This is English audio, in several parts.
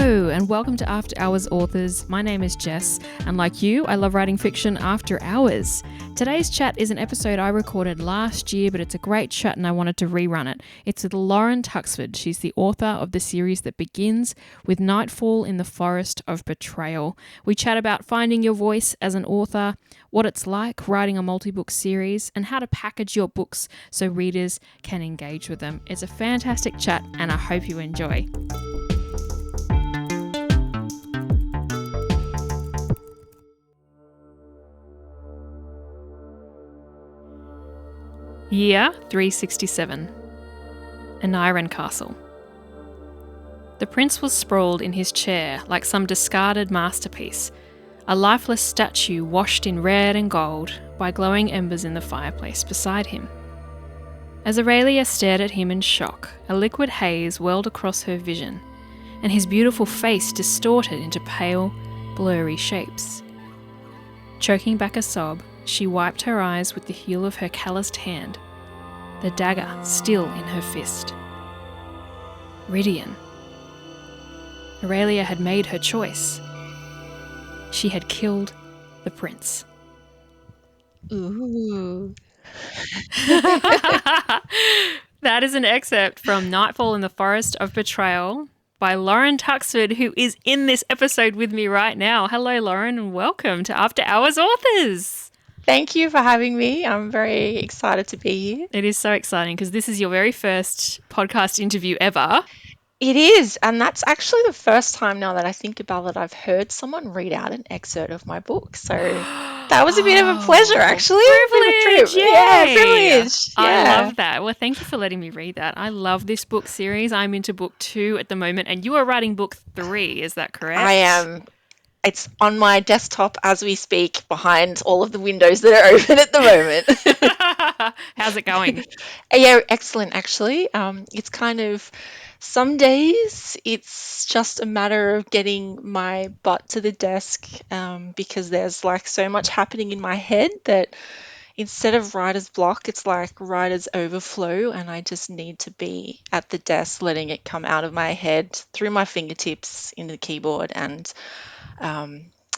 Hello, and welcome to After Hours Authors. My name is Jess, and like you, I love writing fiction after hours. Today's chat is an episode I recorded last year, but it's a great chat and I wanted to rerun it. It's with Loren Tuxford. She's the author of the series that begins with Nightfall in the Forest of Betrayal. We chat about finding your voice as an author, what it's like writing a multi-book series, and how to package your books so readers can engage with them. It's a fantastic chat, and I hope you enjoy. Year 367. Aniran Castle. The prince was sprawled in his chair like some discarded masterpiece, a lifeless statue washed in red and gold by glowing embers in the fireplace beside him. As Aurelia stared at him in shock, a liquid haze welled across her vision, and his beautiful face distorted into pale, blurry shapes. Choking back a sob, she wiped her eyes with the heel of her calloused hand, the dagger still in her fist. Ridian. Aurelia had made her choice. She had killed the prince. Ooh. That is an excerpt from Nightfall in the Forest of Betrayal by Loren Tuxford, who is in this episode with me right now. Hello, Loren, and welcome to After Hours Authors. Thank you for having me. I'm very excited to be here. It is so exciting because this is your very first podcast interview ever. It is, and that's actually the first time now that I think about it, I've heard someone read out an excerpt of my book. So that was a bit of a pleasure, actually. Privilege! Yeah, privilege. Yeah. I love that. Well, thank you for letting me read that. I love this book series. I'm into book 2 at the moment, and you are writing book 3. Is that correct? I am. It's on my desktop as we speak, behind all of the windows that are open at the moment. How's it going? Yeah, excellent, actually. It's kind of, some days it's just a matter of getting my butt to the desk, because there's like so much happening in my head that instead of writer's block, it's like writer's overflow, and I just need to be at the desk letting it come out of my head through my fingertips into the keyboard. And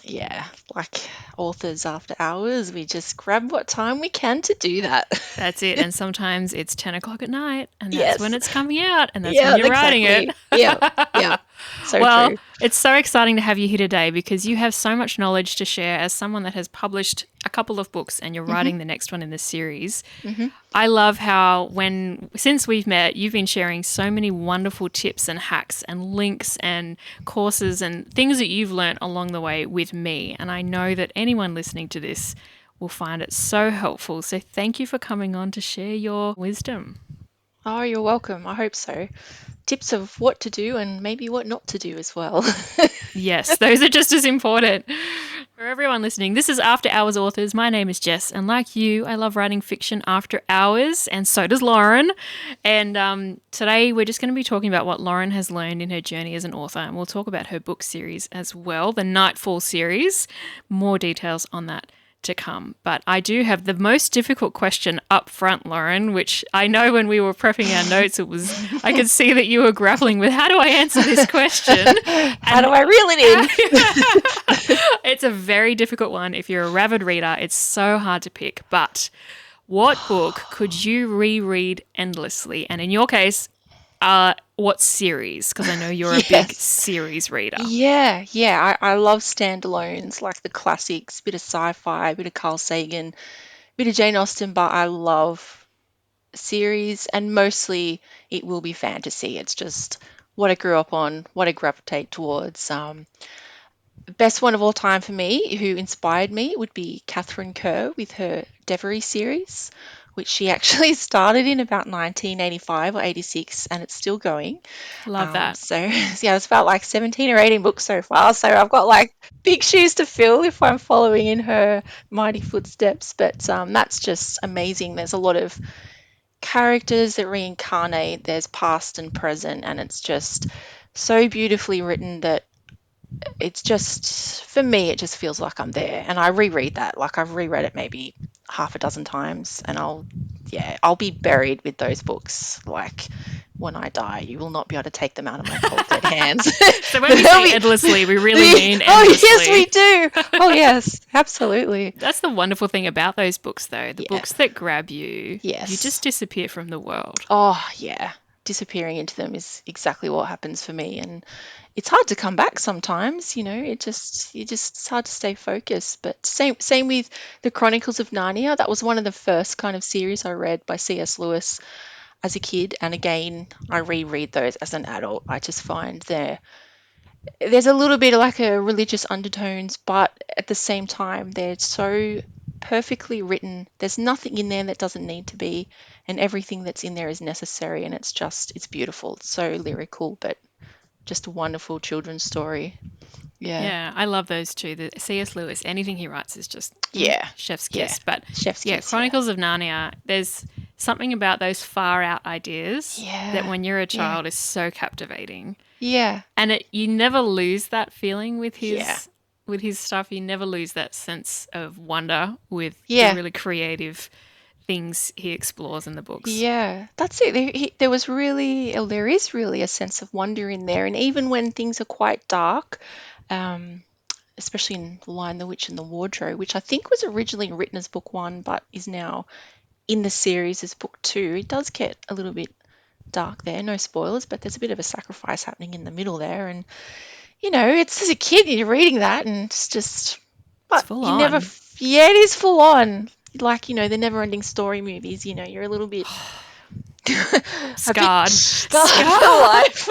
yeah, like authors after hours, we just grab what time we can to do that. That's it. And sometimes it's 10 o'clock at night, and that's Yes. when it's coming out, and that's when you're writing it. Yeah. So well, true. It's so exciting to have you here today because you have so much knowledge to share as someone that has published a couple of books and you're writing the next one in the series. I love how since we've met, you've been sharing so many wonderful tips and hacks and links and courses and things that you've learnt along the way with me. And I know that anyone listening to this will find it so helpful. So thank you for coming on to share your wisdom. Oh, you're welcome. I hope so. Tips of what to do and maybe what not to do as well. Yes, those are just as important. For everyone listening, this is After Hours Authors. My name is Jess, and like you, I love writing fiction after hours, and so does Loren. And today we're just going to be talking about what Loren has learned in her journey as an author, and we'll talk about her book series as well, the Nightfall series. More details on that to come. But I do have the most difficult question up front, Loren, which I know when we were prepping our notes, I could see that you were grappling with, how do I answer this question? How do I reel it in? It's a very difficult one. If you're a rabid reader, it's so hard to pick. But what book could you reread endlessly? And in your case, what series? Because I know you're a big series reader. Yeah. I love standalones, like the classics, bit of sci-fi, bit of Carl Sagan, bit of Jane Austen, but I love series, and mostly it will be fantasy. It's just what I grew up on, what I gravitate towards. Best one of all time for me, who inspired me, would be Catherine Kerr with her Devery series, which she actually started in about 1985 or 86, and it's still going. Love that. So yeah, it's about like 17 or 18 books so far. So I've got like big shoes to fill if I'm following in her mighty footsteps. But that's just amazing. There's a lot of characters that reincarnate. There's past and present, and it's just so beautifully written that it's just, for me, it just feels like I'm there. And I reread that. Like I've reread it maybe half a dozen times, and I'll be buried with those books. Like when I die. You will not be able to take them out of my cold dead hands. So when we say endlessly, we really mean Oh, yes, endlessly. we do. Oh, yes, absolutely. That's the wonderful thing about those books, though. The Yeah. books that grab you, you just Yes. disappear from the world. Oh, yeah. Disappearing into them is exactly what happens for me, and it's hard to come back sometimes. It's hard to stay focused. But same with the Chronicles of Narnia. That was one of the first kind of series I read by C.S. Lewis as a kid, and again, I reread those as an adult. I just find there's a little bit of like a religious undertones, but at the same time, they're so perfectly written. There's nothing in there that doesn't need to be, and everything that's in there is necessary, and it's beautiful. It's so lyrical, but just a wonderful children's story. Yeah. Yeah, I love those too. The C.S. Lewis, anything he writes is just Yeah. chef's Yeah. kiss. But Chef's yeah, kiss. Yeah. Chronicles of Narnia, there's something about those far out ideas that Yeah. when you're a Yeah. child is so captivating. Yeah. And you never lose that feeling Yeah. with his stuff. You never lose that sense of wonder with the Yeah. really creative things he explores in the books. Yeah, that's it. There is really a sense of wonder in there, and even when things are quite dark, um, especially in The Lion, the Witch, and the Wardrobe, which I think was originally written as book one, but is now in the series as book two. It does get a little bit dark there. No spoilers, but there's a bit of a sacrifice happening in the middle there, and it's as a kid you're reading that, and it's just, It's but full you never, on. yeah, it is full on. Like, the never-ending story movies. You're a little bit a bit Scarred. scarred for Scarred. life.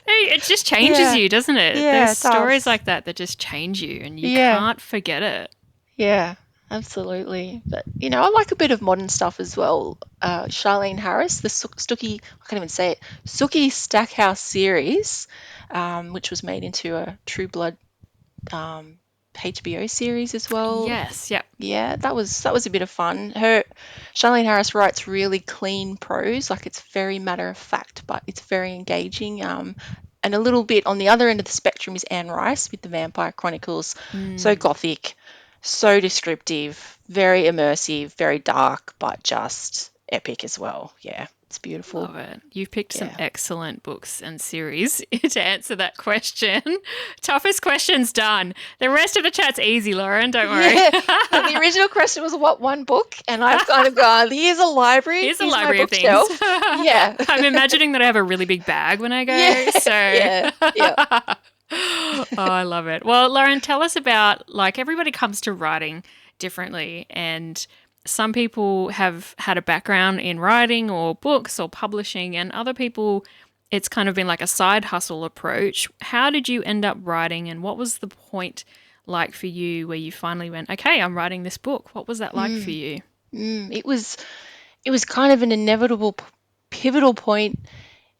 Hey, it just changes Yeah, you, doesn't it? yeah, There's it stories does. like that just change you and you Yeah, can't forget it. yeah, absolutely. But I like a bit of modern stuff as well. Charlene Harris, the Stooky, I can't even say it, Sookie Stackhouse series, which was made into a True Blood um, HBO series as well. Yes, yep. Yeah, that was a bit of fun. Charlene Harris writes really clean prose, like it's very matter of fact, but it's very engaging. And a little bit on the other end of the spectrum is Anne Rice with the Vampire Chronicles. So Mm. gothic, so descriptive, very immersive, very dark, but just epic as well. Yeah, it's beautiful. Love it. You've picked some Yeah. excellent books and series to answer that question. Toughest question's done. The rest of the chat's easy, Lauren. Don't worry. Yeah, and the original question was what one book, and I've kind of gone, here's a library, Here's a here's my library of things. bookshelf. Yeah. I'm imagining that I have a really big bag when I go. Yeah, So, yeah, yeah. oh, I love it. Well, Lauren, tell us about like everybody comes to writing differently, and some people have had a background in writing or books or publishing, and other people it's kind of been like a side hustle approach. How did you end up writing, and what was the point like for you where you finally went, okay, I'm writing this book? What was that like for you? It was kind of an inevitable pivotal point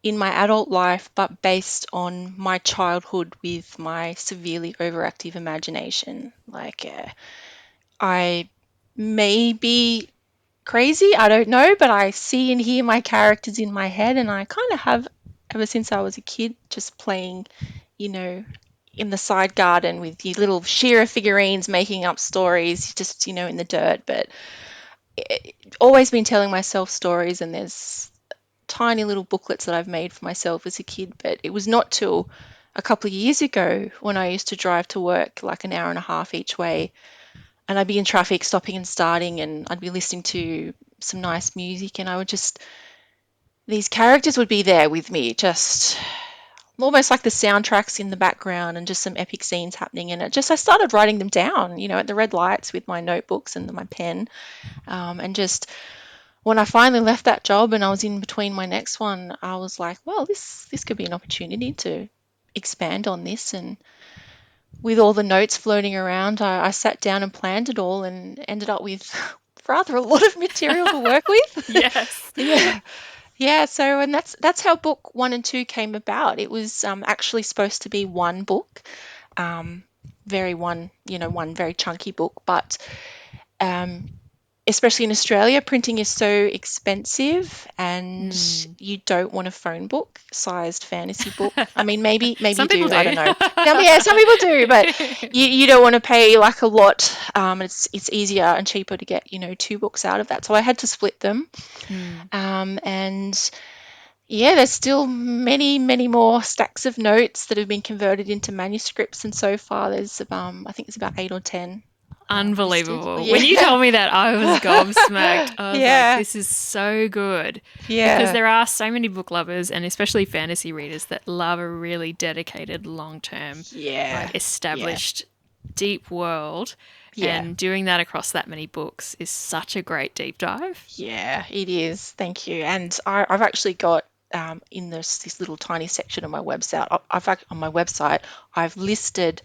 in my adult life, but based on my childhood with my severely overactive imagination. Like, I may be crazy, I don't know, but I see and hear my characters in my head, and I kind of have ever since I was a kid, just playing, you know, in the side garden with the little Shearer figurines, making up stories, just in the dirt. But always been telling myself stories, and there's tiny little booklets that I've made for myself as a kid. But it was not till a couple of years ago when I used to drive to work like an hour and a half each way, and I'd be in traffic stopping and starting, and I'd be listening to some nice music, and these characters would be there with me, just almost like the soundtracks in the background, and just some epic scenes happening. And I started writing them down, at the red lights with my notebooks and my pen. And just when I finally left that job and I was in between my next one, I was like, well, this could be an opportunity to expand on this. And with all the notes floating around, I sat down and planned it all, and ended up with rather a lot of material to work with. Yes. Yeah. Yeah, so and that's how book one and two came about. It was actually supposed to be one book, um, one very chunky book, but um, especially in Australia, printing is so expensive, and Mm. you don't want a phone book sized fantasy book. I mean, maybe Some you people do. I do. don't know. Yeah, some people do, but you don't want to pay like a lot. It's easier and cheaper to get two books out of that. So I had to split them, Mm. and Yeah, there's still many, many more stacks of notes that have been converted into manuscripts, and so far there's I think it's about 8 or 10 listed. Unbelievable. When you Yeah, told me that, I was gobsmacked. I was like, yeah, this is so good. Because yeah, there are so many book lovers, and especially fantasy readers, that love a really dedicated, long term, yeah, like yeah, established, deep world. yeah, And doing that across that many books is such a great deep dive. yeah. It is. Thank you. And I've actually got in this little tiny section of my website. On my website, I've listed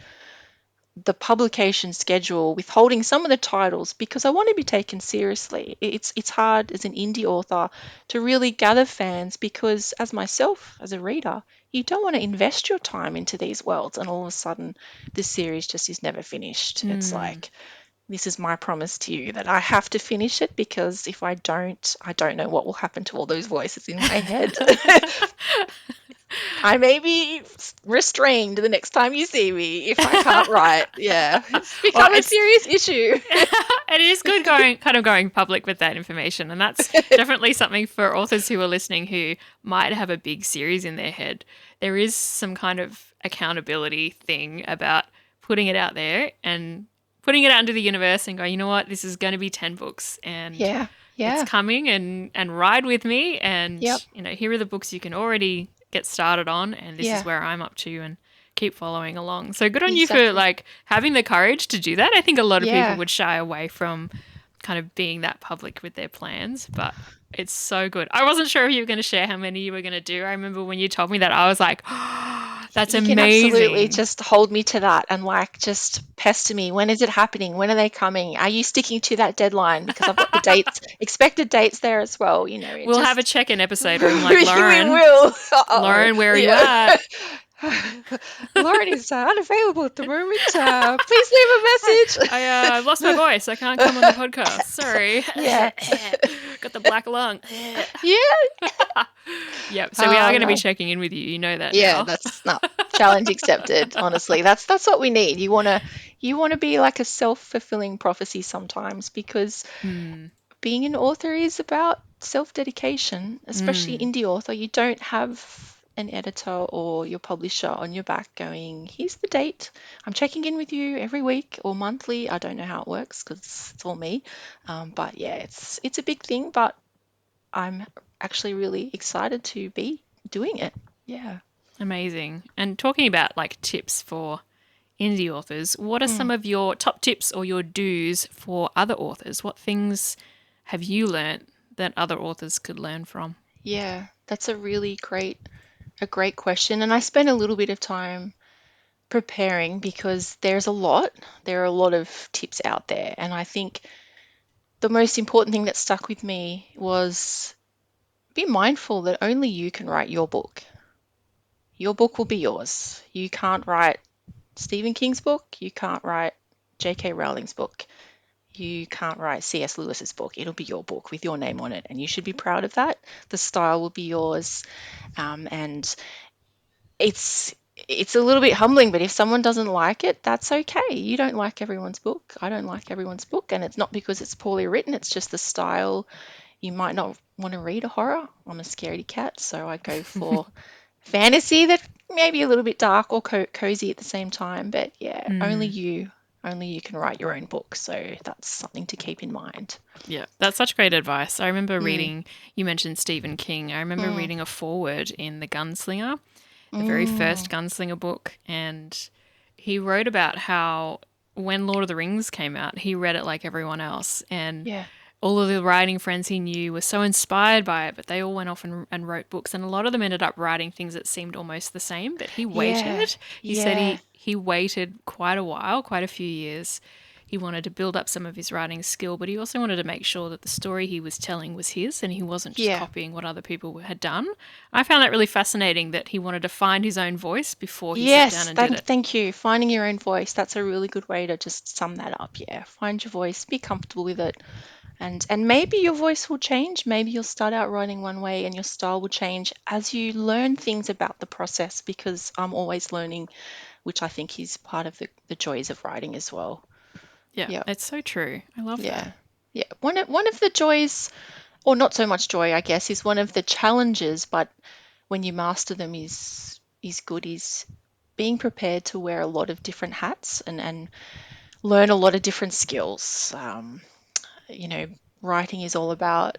the publication schedule, withholding some of the titles because I want to be taken seriously. It's hard as an indie author to really gather fans because, as myself, as a reader, you don't want to invest your time into these worlds and all of a sudden this series just is never finished. It's Mm. like, this is my promise to you that I have to finish it, because if I don't know what will happen to all those voices in my head. I may be restrained the next time you see me if I can't write. Yeah, it's Well, become a serious issue. it is good going public with that information, and that's definitely something for authors who are listening who might have a big series in their head. There is some kind of accountability thing about putting it out there and putting it out into the universe and going, you know what, this is going to be 10 books and Yeah, it's yeah, coming, and ride with me, yep, and here are the books you can already get started on, and this is yeah, where I'm up to, and keep following along. So good on you for exactly. like having the courage to do that. I think a lot of people Yeah, would shy away from kind of being that public with their plans, but it's so good. I wasn't sure if you were going to share how many you were going to do. I remember when you told me that, I was like, oh, that's you can absolutely amazing. just hold me to that and like just pester me. When is it happening? When are they coming? Are you sticking to that deadline? Because I've got the dates, expected dates there as well. It We'll have a just check-in episode where I'm like, we Lauren, will. Uh-oh. Lauren, where are you Yeah. at? Lauren is unavailable at the moment. Please leave a message. I've lost my voice. I can't come on the podcast. Sorry. Yeah. Got the black lung. Yeah. Yep. So we are Oh going to be man. checking in with you. You know that Yeah, now. that's not challenge accepted. Honestly, that's what we need. You wanna be like a self-fulfilling prophecy sometimes, because Mm, being an author is about self-dedication, especially mm. indie author. You don't have an editor or your publisher on your back going, here's the date. I'm checking in with you every week or monthly. I don't know how it works because it's all me. But yeah, it's a big thing, but I'm actually really excited to be doing it. Yeah. Amazing. And talking about like tips for indie authors, what are some Mm. of your top tips or your do's for other authors? What things have you learnt that other authors could learn from? Yeah, that's a great question. And I spent a little bit of time preparing because there's a lot. There are a lot of tips out there. And I think the most important thing that stuck with me was be mindful that only you can write your book. Your book will be yours. You can't write Stephen King's book. You can't write J.K. Rowling's book. You can't write C.S. Lewis's book. It'll be your book with your name on it. And you should be proud of that. The style will be yours. And it's a little bit humbling, but if someone doesn't like it, that's okay. You don't like everyone's book. I don't like everyone's book, and it's not because it's poorly written, it's just the style. You might not want to read a horror. I'm a scaredy cat, so I go for fantasy that maybe a little bit dark or cozy at the same time. But yeah, Mm. only you can write your own book, so that's something to keep in mind. Yeah, that's such great advice. I remember Mm, reading, you mentioned Stephen King. I remember mm, reading a foreword in The Gunslinger, the very first mm. Gunslinger book, and he wrote about how when Lord of the Rings came out, he read it like everyone else, and Yeah, all of the writing friends he knew were so inspired by it, but they all went off and wrote books, and a lot of them ended up writing things that seemed almost the same. But he yeah, waited. He said yeah. he waited quite a while, quite a few years. He wanted to build up some of his writing skill, but he also wanted to make sure that the story he was telling was his and he wasn't just Yeah. copying what other people had done. I found that really fascinating that he wanted to find his own voice before he sat down Yes, and did it. thank you. Finding your own voice, that's a really good way to just sum that up. Yeah, find your voice, be comfortable with it. And maybe your voice will change. Maybe you'll start out writing one way and your style will change as you learn things about the process, because I'm always learning, which I think is part of the joys of writing as well. Yeah, Yeah, it's so true. I love that. yeah, yeah. One of the joys, or not so much joy, I guess, is one of the challenges, but when you master them is good, is being prepared to wear a lot of different hats and learn a lot of different skills. You know, writing is all about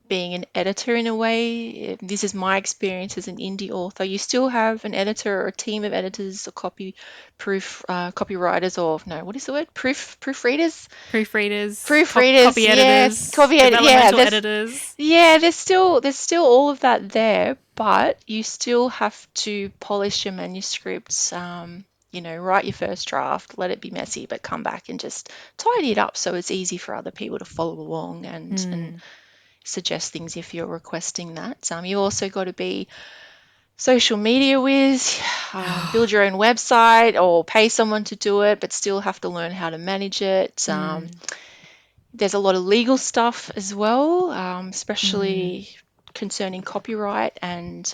being an editor in a way. This is my experience as an indie author. You still have an editor or a team of editors or copywriters, or no, what is the word? Proofreaders? Proofreaders, Proofreaders, copy yeah, editors, yeah. developmental editors. There's still all of that there, but you still have to polish your manuscripts. Write your first draft, let it be messy, but come back and just tidy it up so it's easy for other people to follow along and Mm. suggest things if you're requesting that. You also got to be social media whiz, build your own website or pay someone to do it, but still have to learn how to manage it. Mm. There's a lot of legal stuff as well, Mm. especially concerning copyright and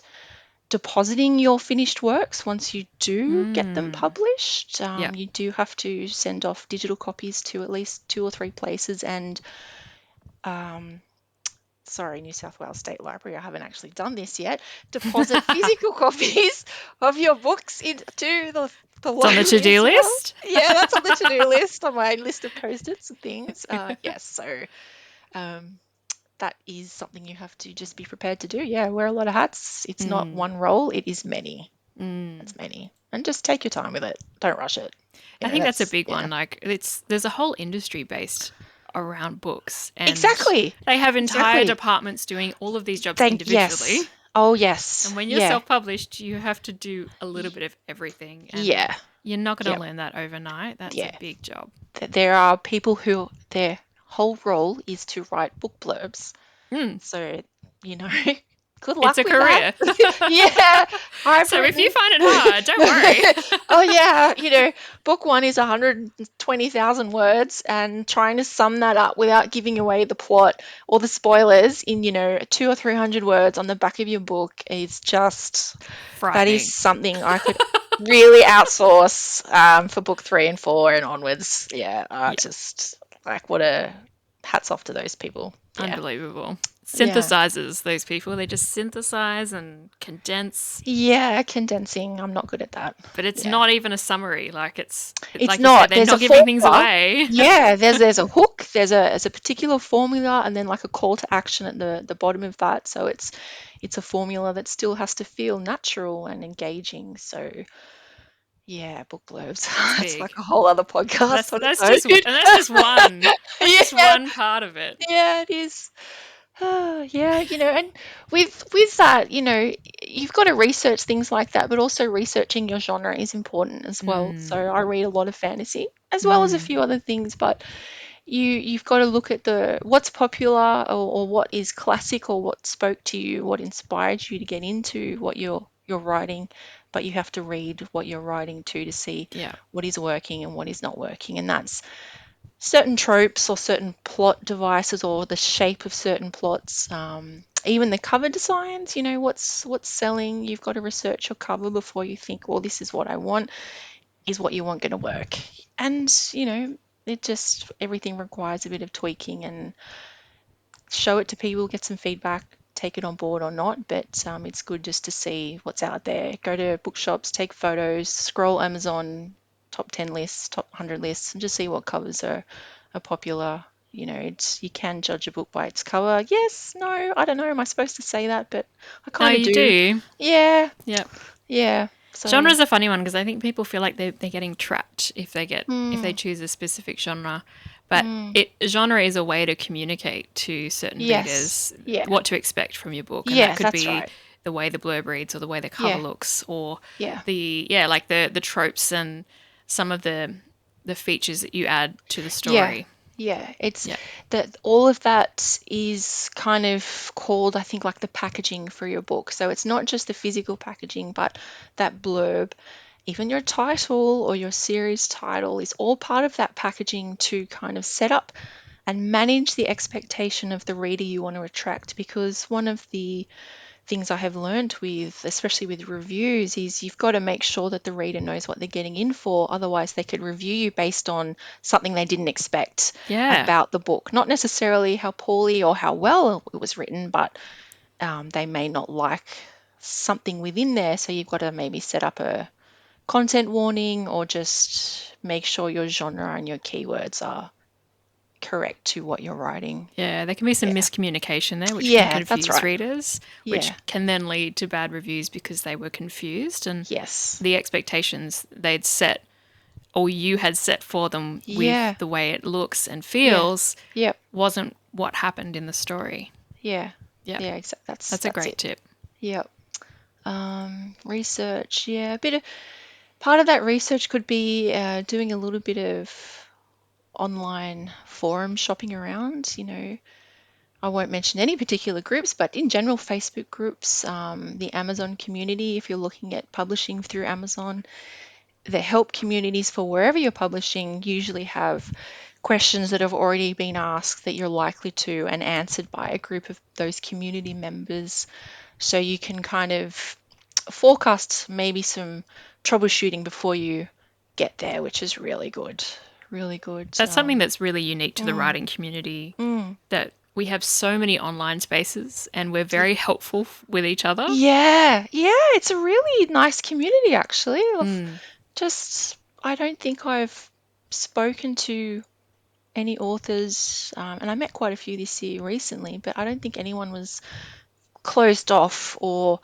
depositing your finished works once you do get them Mm. published. Yeah. You do have to send off digital copies to at least 2 or 3 places, and um, sorry, New South Wales State Library, I haven't actually done this yet. Deposit physical copies of your books into the It's on the library to-do as well. list. Yeah, that's on the to-do list, on my list of post-its and things. Yes, so um, that is something you have to just be prepared to do. Yeah, wear a lot of hats. It's not Mm. one role, it is many. Mm. It's many. And just take your time with it. Don't rush it. I think that's a That's, big yeah. one. Like there's a whole industry based around books, and Exactly. they have entire Exactly. departments doing all of these jobs Yes. individually. Oh, yes. And when you're Yeah. self-published, you have to do a little bit of everything, and Yeah. you're not going to Yep. learn that overnight. That's a Yeah. big job. There are people who their whole role is to write book blurbs. Mm. So, you know, good It's luck a with that. career. Yeah, I've So if you written. find it hard, don't worry. Oh yeah, book one is 120,000 words, and trying to sum that up without giving away the plot or the spoilers in, 200 or 300 words on the back of your book is just, that is Frightening. something I could really outsource, for book 3 and 4 and onwards. Yeah, Yeah, just like, what a hats off to those people. Yeah, unbelievable. yeah, Synthesizers, those people. They just synthesize and condense, yeah. Condensing, I'm not good at that. but it's Yeah, not even a summary. it's Like you said, not. they're There's a not giving things formula. away. Yeah, there's a hook. There's a particular formula, and then like a call to action at the bottom of that. So it's a formula that still has to feel natural and engaging. So yeah, book blurbs. It's That's like big. a whole other podcast on its That's own. just and that's just one. That's just Yeah, one part of it. yeah, it is. Yeah, and with that, you've got to research things like that, but also researching your genre is important as well. So Mm, I read a lot of fantasy as well as a mm, few other things, but you've got to look at the what's popular, or what is classic, or what spoke to you, what inspired you to get into what you're writing, but you have to read what you're writing to see yeah. what is working and what is not working, and that's certain tropes or certain plot devices or the shape of certain plots. Even the cover designs, what's selling. You've got to research your cover before you think, well, this is what I want. Is what you want going to work? And it just, everything requires a bit of tweaking, and show it to people, get some feedback, take it on board or not. But it's good just to see what's out there. Go to bookshops, take photos, scroll Amazon top 10 lists, top 100 lists, and just see what covers are popular. You can judge a book by its cover. Yes, no, I don't know. Am I supposed to say that? But I No, kind of you do. do. Yeah, Yep. yeah. So, Genre's a funny one because I think people feel like they're getting trapped if they mm, choose a specific genre. But mm, genre is a way to communicate to certain yes, readers yeah, what to expect from your book, and that yeah, could that's be right. the way the blurb reads or the way the cover Yeah, looks or yeah. the tropes and some of the features that you add to the Yeah, story. yeah. It's Yeah. that all of that is kind of called, I think, like the packaging for your book. So it's not just the physical packaging, but that blurb, even your title or your series title is all part of that packaging to kind of set up and manage the expectation of the reader you want to attract. Because one of the things I have learned with, especially with reviews, is you've got to make sure that the reader knows what they're getting in for. Otherwise, they could review you based on something they didn't expect Yeah. about the book. Not necessarily how poorly or how well it was written, but they may not like something within there. So you've got to maybe set up a content warning or just make sure your genre and your keywords are correct to what you're writing. Yeah, there can be some Yeah. miscommunication there, which can Yeah, that's confuse right. readers, which Yeah. can then lead to bad reviews because they were confused and Yes. the expectations they'd set or you had set for them with Yeah. the way it looks and Yeah. feels Yep. wasn't what happened in the story. Yeah. Yep, Yeah, exactly. That's that's a that's great it. tip. Yep. Research. Yeah, a bit of part of that research could be doing a little bit of online forum shopping around. I won't mention any particular groups, but in general, Facebook groups, the Amazon community, if you're looking at publishing through Amazon, the help communities for wherever you're publishing usually have questions that have already been asked that you're likely to and answered by a group of those community members. So you can kind of forecast maybe some troubleshooting before you get there, which is really good. Really good. That's something that's really unique to the Mm, writing community mm, that we have so many online spaces and we're yeah. very helpful with each other. Yeah, yeah, it's a really nice community actually. Mm. Just, I don't think I've spoken to any authors, and I met quite a few this year recently, but I don't think anyone was closed off or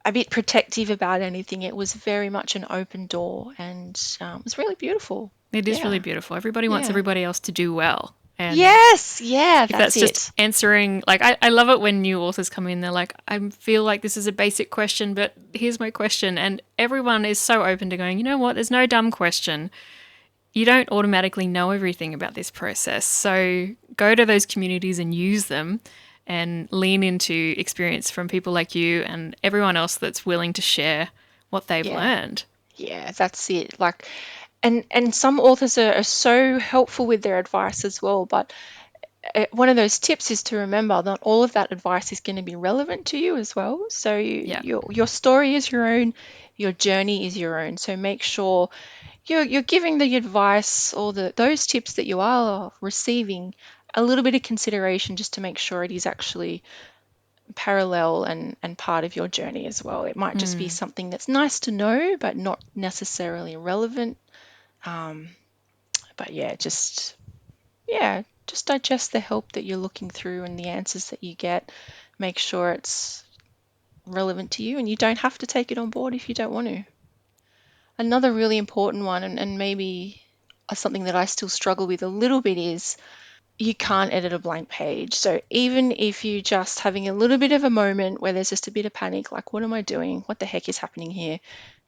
a bit protective about anything. It was very much an open door, and it was really beautiful. It is really Yeah, beautiful. Everybody wants yeah. everybody else to do well. And Yes, yeah, if that's that's just it. answering, like, I love it when new authors come in, they're like, I feel like this is a basic question, but here's my question. And everyone is so open to going, you know what, there's no dumb question. You don't automatically know everything about this process. So go to those communities and use them and lean into experience from people like you and everyone else that's willing to share what they've Yeah, learned. yeah, that's it. Like, and some authors are so helpful with their advice as well, but one of those tips is to remember that all of that advice is going to be relevant to you as well. So Yeah. your story is your own, your journey is your own. So make sure you're giving the advice or those tips that you are receiving a little bit of consideration just to make sure it is actually parallel and part of your journey as well. It might just be Mm, something that's nice to know, but not necessarily relevant. Um, but just digest the help that you're looking through and the answers that you get. Make sure it's relevant to you, and you don't have to take it on board if you don't want to. Another really important one, and maybe something that I still struggle with a little bit, is you can't edit a blank page. So even if you're just having a little bit of a moment where there's just a bit of panic, like, what am I doing? What the heck is happening here?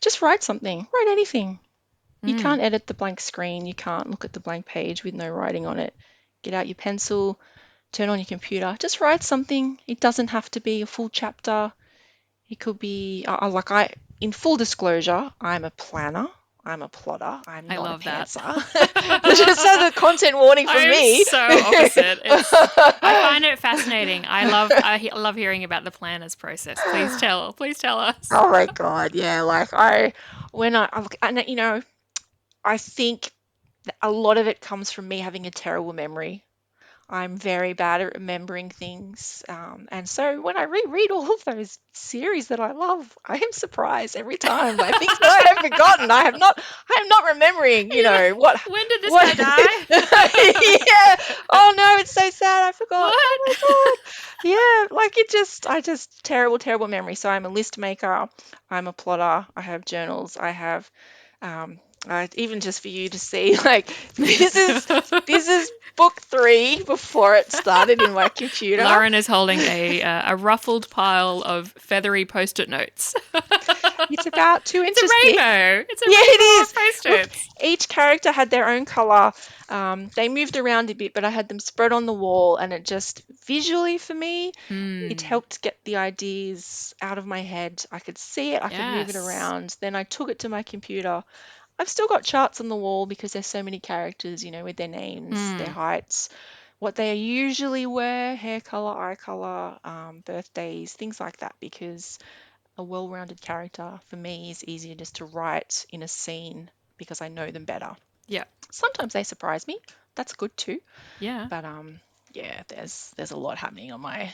Just write something, write anything. You mm, can't edit the blank screen. You can't look at the blank page with no writing on it. Get out your pencil, turn on your computer, just write something. It doesn't have to be a full chapter. It could be, in full disclosure, I'm a planner. I'm a plotter. I'm I not a love that. pantser. Just as a content warning from I'm me. so opposite. I find it fascinating. I love hearing about the planner's process. Please tell us. Oh my God, yeah. When I look, and I think that a lot of it comes from me having a terrible memory. I'm very bad at remembering things. And so when I reread all of those series that I love, I am surprised every time by things that I have forgotten. I am not remembering, You're like, what, when did this what, guy die? yeah. Oh no, it's so sad. I forgot. Oh my What? God. Yeah. Terrible, terrible memory. So I'm a list maker. I'm a plotter. I have journals. Um, even just for you to see, like, this is book 3 before it started in my computer. Lauren is holding a ruffled pile of feathery post-it notes. It's about 2 It's a inches thick. rainbow. It's a Yeah, it rainbow is. of Look, post-its. each character had their own color. They moved around a bit, but I had them spread on the wall, and it just visually for me, it Hmm. helped get the ideas out of my head. I could see it, I could move it Yes. around. Then I took it to my computer. I've still got charts on the wall because there's so many characters, with their names, their Hmm. heights, what they usually wear, hair color, eye color, birthdays, things like that, because a well-rounded character for me is easier just to write in a scene because I know them better. Yeah. Sometimes they surprise me. That's good too. Yeah. But yeah, there's a lot happening on my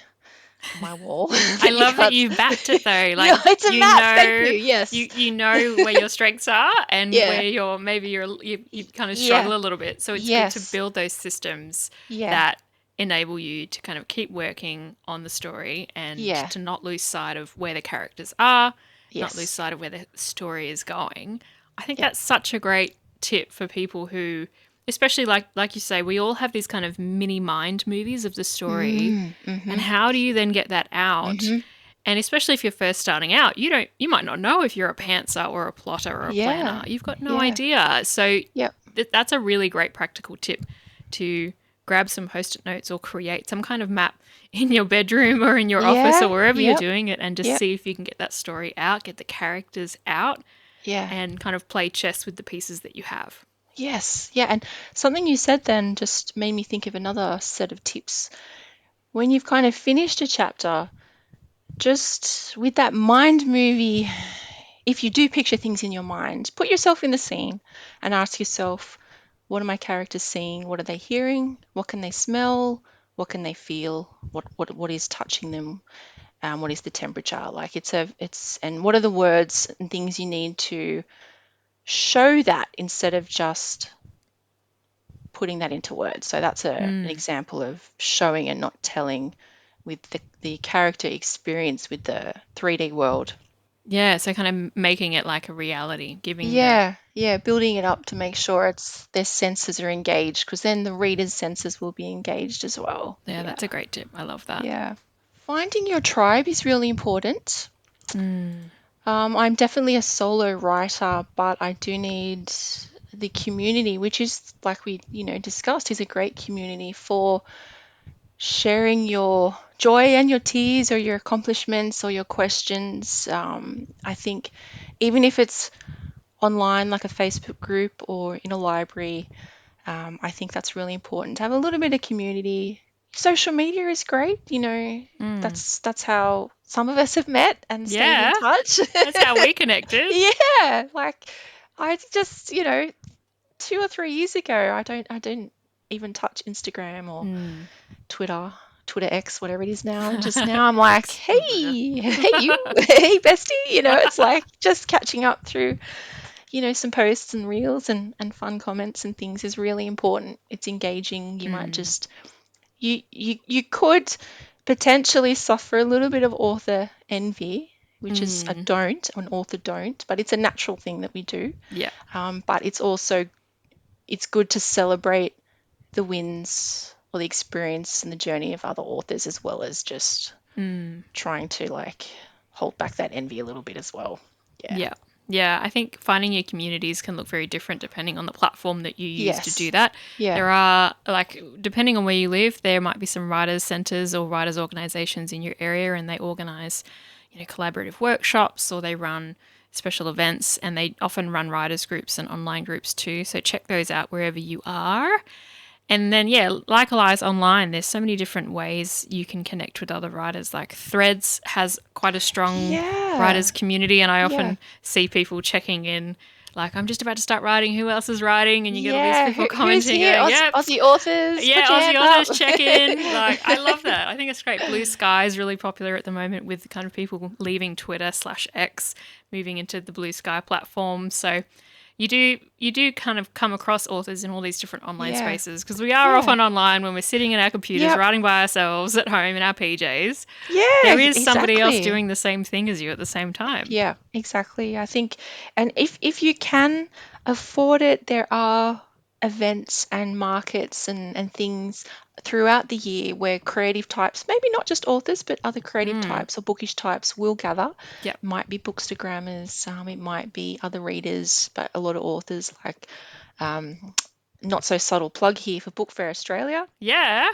wall I that you love that can't. you've mapped it though. Yeah, Like it's a you map. Thank know, you. Yes. you know where your strengths are and Yeah. where you kind of struggle Yeah. a little bit. So it's good to Yes. build those systems Yeah. that enable you to kind of keep working on the story and Yeah. to not lose sight of where the characters are, not lose Yes. sight of where the story is going. I think Yep. that's such a great tip for people who, especially like you say, we all have these kind of mini mind movies of the story. And Mm-hmm. how do you then get that out? Mm-hmm. And especially if you're first starting out, you might not know if you're a pantser or a plotter or a planner. Yeah. You've got no Yeah. idea. So Yep. that's a really great practical tip to grab some post-it notes or create some kind of map in your bedroom or in your office or Yeah. wherever you're Yep. doing it and just Yep. see if you can get that story out, get the characters out Yeah. and kind of play chess with the pieces that you have. Yes. Yeah. And something you said then just made me think of another set of tips. When you've kind of finished a chapter, just with that mind movie, if you do picture things in your mind, put yourself in the scene and ask yourself, what are my characters seeing? What are they hearing? What can they smell? What can they feel? What is touching them? What is the temperature? Like and what are the words and things you need to show that instead of just putting that into words. So that's an example of showing and not telling with the character experience with the 3D world. Yeah, so kind of making it like a reality, giving the Yeah, yeah, building it up to make sure it's their senses are engaged, because then the reader's senses will be engaged as well. yeah, Yeah, that's a great tip. I love that. yeah. Finding your tribe is really important. Mm. I'm definitely a solo writer, but I do need the community, which is like we, discussed, is a great community for sharing your joy and your tears or your accomplishments or your questions. I think even if it's online, like a Facebook group or in a library, I think that's really important to have a little bit of community. Social media is great, Mm. that's how some of us have met and stayed in Yeah, touch. that's how we connected. Yeah, like I just, 2 or 3 years ago, I didn't even touch Instagram or Mm. Twitter, Twitter X, whatever it is now. And just now I'm like, X, doesn't matter. hey, hey, you, hey, bestie. It's like just catching up through, some posts and reels and fun comments and things is really important. It's engaging. You might Mm. just, you could potentially suffer a little bit of author envy, which is Mm. an author don't, but it's a natural thing that we do. Yeah. But it's good to celebrate the wins or the experience and the journey of other authors, as well as just Mm. trying to like hold back that envy a little bit as well. Yeah. Yeah. Yeah, I think finding your communities can look very different depending on the platform that you use to do Yes. that. Yeah. There are, like, depending on where you live, there might be some writers' centers or writers' organizations in your area, and they organize, collaborative workshops or they run special events, and they often run writers' groups and online groups too. So check those out wherever you are. And then, yeah, likewise online, there's so many different ways you can connect with other writers. Like Threads has quite a strong Yeah. writers community, and I Yeah. often see people checking in, like, I'm just about to start writing, who else is writing? And you get all these Yeah. people Who's commenting, here? going, yep, Aussie authors, yeah, put your Aussie hand up. authors check in. Like, I love that. I think it's great. Blue Sky is really popular at the moment with kind of people leaving Twitter/X, moving into the Blue Sky platform. So you do kind of come across authors in all these different online Yeah. spaces because we are Yeah. often online when we're sitting in our computers Yep. writing by ourselves at home in our PJs. Yeah, There is somebody else exactly. doing the same thing as you at the same time. Yeah, exactly. I think, and if you can afford it, there are events and markets and things throughout the year where creative types, maybe not just authors, but other creative Mm. types or bookish types will gather. Yep. It might be bookstagrammers, it might be other readers, but a lot of authors like not so subtle plug here for Book Fair Australia. Yeah.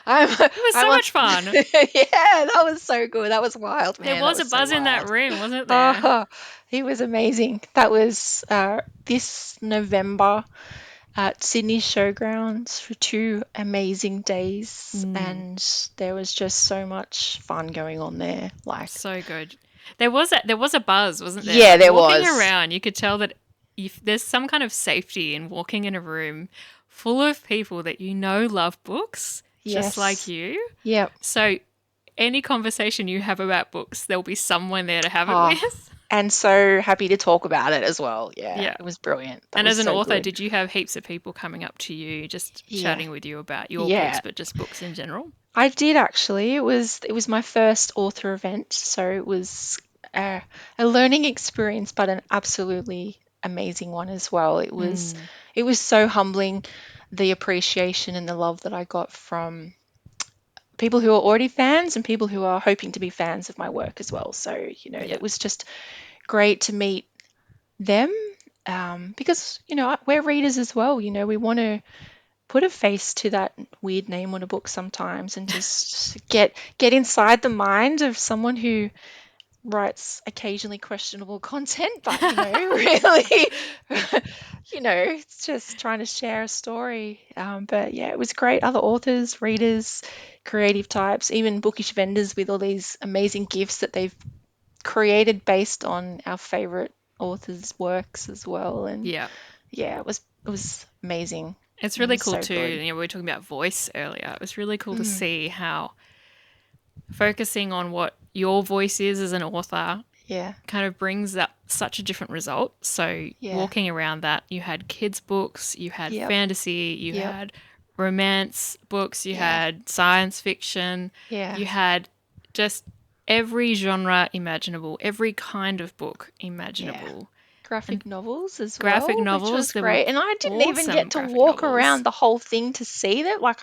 I, It was I so much once, fun. yeah, that was so good. That was wild, There man. That was was a so buzz in that wild. room, wasn't there? Oh, he was amazing. That was this November. at Sydney Showgrounds for 2 amazing days, and there was just so much fun going on there. Like, So good. There was a buzz, wasn't there? yeah, Like there walking was. around, you could tell that if there's some kind of safety in walking in a room full of people that you know love books, just like Yes. you. Yep. So any conversation you have about books, there'll be someone there to have it Oh, with. and so happy to talk about it as well. Yeah, Yeah. it was brilliant. That And was as an so author, good. did you have heaps of people coming up to you, just Yeah. chatting with you about your books, Yeah. but just books in general? I did actually. It was my first author event, so it was a learning experience, but an absolutely amazing one as well. It was so humbling, the appreciation and the love that I got from people who are already fans and people who are hoping to be fans of my work as well. So, Yeah. it was just great to meet them, because, we're readers as well. We want to put a face to that weird name on a book sometimes and just get inside the mind of someone who writes occasionally questionable content, but really, it's just trying to share a story. But yeah, it was great. Other authors, readers, creative types, even bookish vendors with all these amazing gifts that they've created based on our favorite authors' works as well. And Yeah. yeah, it was amazing. It's It really was cool so too. good. We were talking about voice earlier. It was really cool to Mm, see how focusing on what your voice is as an author yeah, kind of brings up such a different result. So, yeah, walking around that, you had kids' books, you had yep, fantasy, you yep, had romance books, you yeah, had science fiction, yeah, you had just every genre imaginable, every kind of book yeah. imaginable, and Graphic novels as graphic well, which novels. was There were great. And I didn't even awesome get to graphic walk novels. around the whole thing to see that. Like,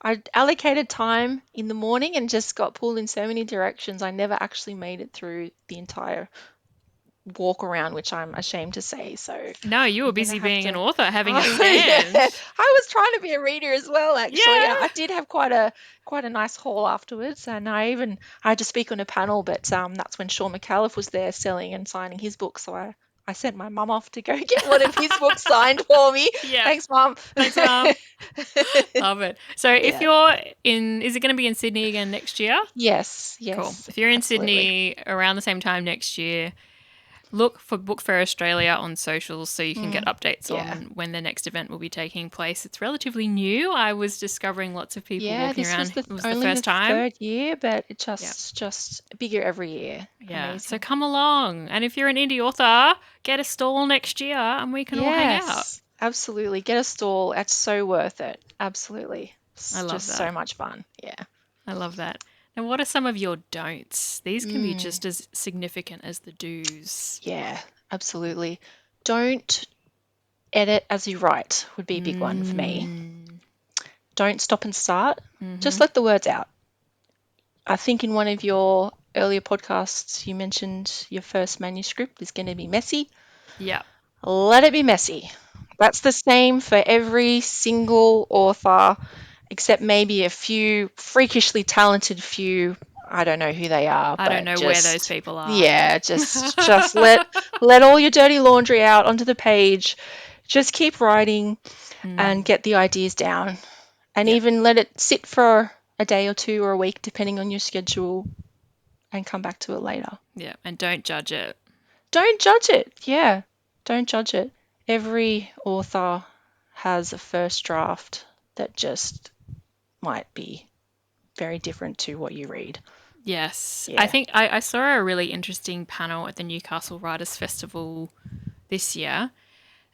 I allocated time in the morning and just got pulled in so many directions. I never actually made it through the entire walk around, which I'm ashamed to say. So No, you were I'm gonna busy have being an to. author, having a Oh, yeah, stand. I was trying to be a reader as well. Actually, Yeah. I did have quite a nice haul afterwards, and I had to speak on a panel, but that's when Sean McAuliffe was there selling and signing his book. So I sent my mum off to go get one of his books signed for me. Yeah. Thanks, mum. Thanks, Mum. Love it. So, if Yeah. you're is it going to be in Sydney again next year? Yes. Cool. Yes. If you're in Absolutely. Sydney around the same time next year, look for Book Fair Australia on socials so you can get Mm, updates yeah. on when the next event will be taking place. It's relatively new. I was discovering lots of people Yeah, walking this was around. the It was the only the first time. third year, but it Yeah. just bigger every year. Yeah. So Amazing. come along. And if you're an indie author, get a stall next year and we can all hang out. Yes, absolutely. Get a stall. It's so worth it. Absolutely. I It's love just so that. much fun. Yeah. I love that. Now, what are some of your don'ts? These can be Mm, just as significant as the do's. yeah, absolutely. Don't edit as you write would be a big one for me. Mm. Don't stop and start. Just Mm-hmm. let the words out. I think in one of your earlier podcasts, you mentioned your first manuscript is going to be messy. Yeah. Let it be messy. That's the same for every single author, except maybe a few freakishly talented few. I don't know who they are, I don't but know where those just people are. yeah, just let all your dirty laundry out onto the page. Just keep writing and Mm. get the ideas down, and Yeah. even let it sit for a day or two or a week, depending on your schedule, and come back to it later. Yeah. And don't judge it. Don't judge it. Yeah, don't judge it. Every author has a first draft that just might be very different to what you read. Yes. I Yeah. think I saw a really interesting panel at the Newcastle Writers Festival this year,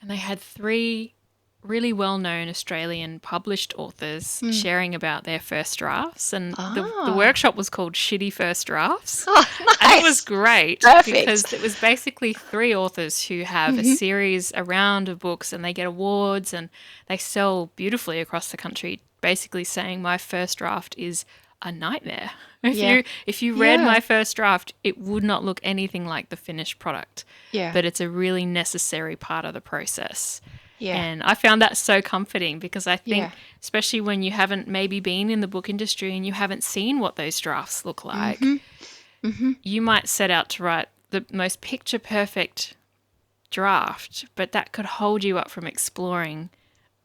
and they had three really well known Australian published authors Mm. sharing about their first drafts. And the Ah. workshop was called Shitty First Drafts. Oh, And it was nice. great Perfect. because it was basically three authors who have a Hmm. series, a round of books, and they get awards and they sell beautifully across the country, basically saying my first draft is a nightmare. Yeah. If you read Yeah. my first draft, it would not look anything like the finished product. Yeah. But it's a really necessary part of the process. Yeah. And I found that so comforting because I Yeah. think, especially when you haven't maybe been in the book industry and you haven't seen what those drafts look like, Hmm. Hmm. you might set out to write the most picture perfect draft, but that could hold you up from exploring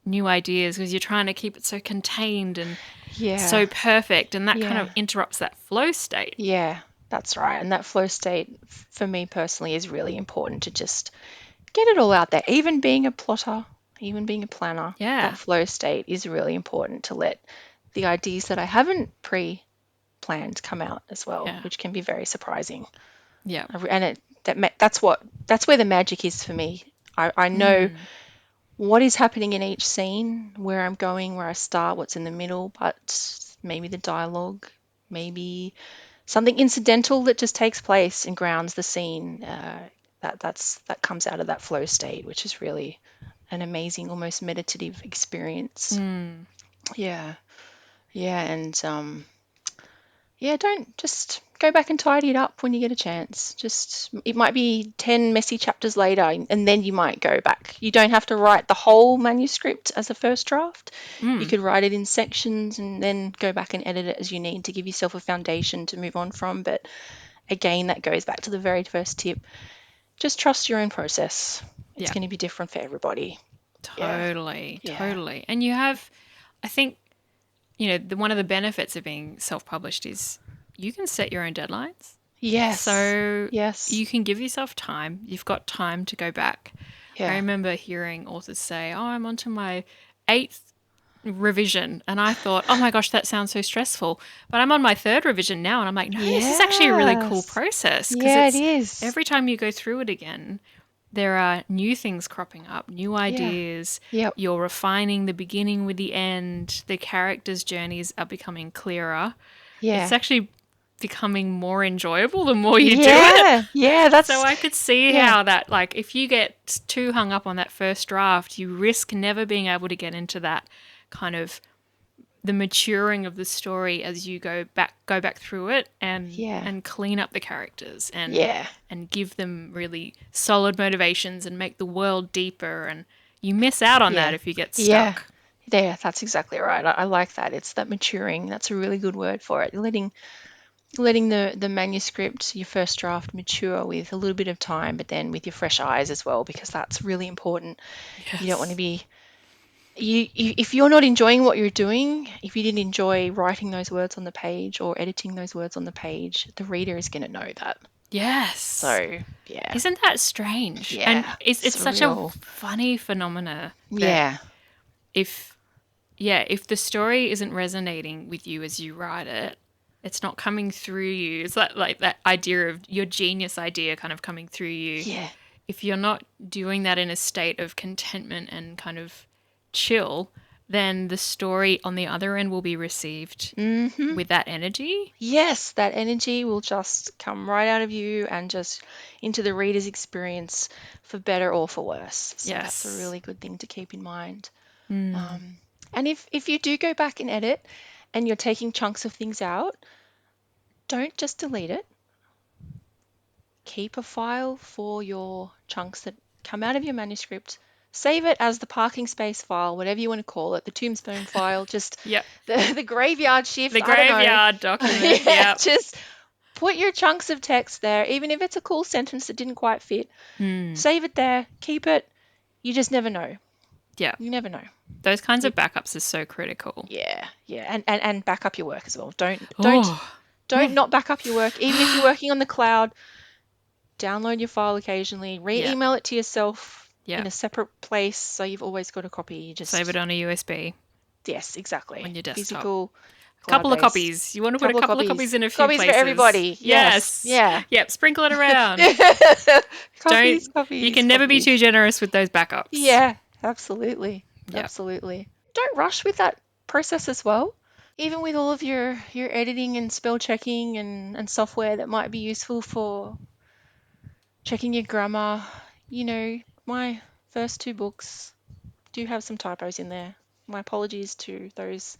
new ideas because you're trying to keep it so contained and Yeah. so perfect, and that kind Yeah. of interrupts that flow state. Yeah. That's right. And that flow state, for me personally, is really important to just get it all out there. Even being a plotter, even being a planner, that Yeah. flow state is really important to let the ideas that I haven't pre-planned come out as well, Yeah. which can be very surprising. Yeah. And that's where the magic is for me. I know what is happening in each scene, where I'm going, where I start, what's in the middle, but maybe the dialogue, maybe something incidental that just takes place and grounds the scene. That comes out of that flow state, which is really an amazing, almost meditative experience. Yeah, yeah, and yeah, don't just go back and tidy it up when you get a chance. Just it might be 10 messy chapters later, and then you might go back. You don't have to write the whole manuscript as a first draft. You could write it in sections and then go back and edit it as you need to give yourself a foundation to move on from. But again, that goes back to the very first tip. Just trust your own process. It's Yeah. going to be different for everybody. Yeah. Totally. Yeah. Totally. And you have, I think, one of the benefits of being self-published is you can set your own deadlines. Yes. So Yes. you can give yourself time. You've got time to go back. I Yeah. remember hearing authors say, "Oh, I'm onto my 8th revision." And I thought, "Oh my gosh, that sounds so stressful." But I'm on my 3rd revision now, and I'm like, "No, this is actually a really cool Yes. process because Yeah, it it's is. every time you go through it again, there are new things cropping up, new Yeah. ideas. Yep. You're refining the beginning with the end. The characters' journeys are becoming clearer. It's Yeah. actually becoming more enjoyable the more you do it. Yeah. Yeah, So I could see yeah. how that, like, if you get too hung up on that first draft, you risk never being able to get into that kind of the maturing of the story as you go back through it Yeah. and clean up the characters Yeah. and give them really solid motivations and make the world deeper, and you miss out on that Yeah. if you get Yeah. stuck. Yeah, that's exactly right. I like that. It's that maturing. That's a really good word for it. Letting the manuscript, your first draft, mature with a little bit of time, but then with your fresh eyes as well, because that's really important. You don't want to Yes. be if you're not enjoying what you're doing, if you didn't enjoy writing those words on the page or editing those words on the page, the reader is going to know that. Yes. So, yeah. Isn't that strange? And Yeah. it's such a Surreal. funny phenomena that Yeah. if if the story isn't resonating with you as you write it, it's not coming through you. It's like that idea of your genius idea kind of coming through you. Yeah. If you're not doing that in a state of contentment and kind of chill, then the story on the other end will be received with that energy. Yes, that energy will just come right out of you and just into the reader's experience for better or for worse. So that's a Yes. really good thing to keep in mind. And if you do go back and edit and you're taking chunks of things out, don't just delete it. Keep a file for your chunks that come out of your manuscript. Save it as the parking space file, whatever you want to call it, the tombstone file, just Yep. the graveyard shift, The I don't know. graveyard document. Yeah, Yep. just put your chunks of text there, even if it's a cool sentence that didn't quite fit. Save it there, keep it. You just never know. Yeah. You never know. Those kinds You, of backups are so critical. yeah, yeah, and back up your work as well. Don't Oh. not back up your work, even if you're working on the cloud. Download your file occasionally, Yeah. re-email it to yourself Yeah. in a separate place so you've always got a copy. You just Save it on a USB yes, exactly. on your desktop. Physical, A couple of cloud-based. copies. You want to put a couple of copies in a few Copies for places. everybody. Yes. Yes. Yeah. Yep. Sprinkle it around. Copies, You can never be too generous with those backups. Yeah, absolutely. Yep. Absolutely. Don't rush with that process as well. Even with all of your editing and spell checking and software that might be useful for checking your grammar, my first 2 books do have some typos in there. My apologies to those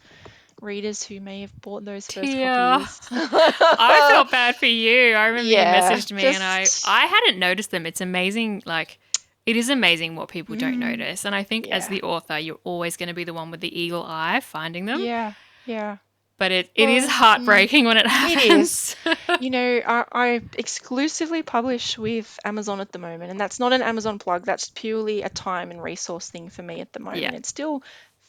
readers who may have bought those first Yeah. copies. I felt bad for you. I remember you Yeah, messaged me and I hadn't noticed them. It's amazing. Like, it is amazing what people don't notice. And I think as Yeah. the author, you're always going to be the one with the eagle eye finding them. Yeah, yeah. But it Well, is heartbreaking when it happens. It is. I exclusively publish with Amazon at the moment, and that's not an Amazon plug. That's purely a time and resource thing for me at the Yeah. moment. It's still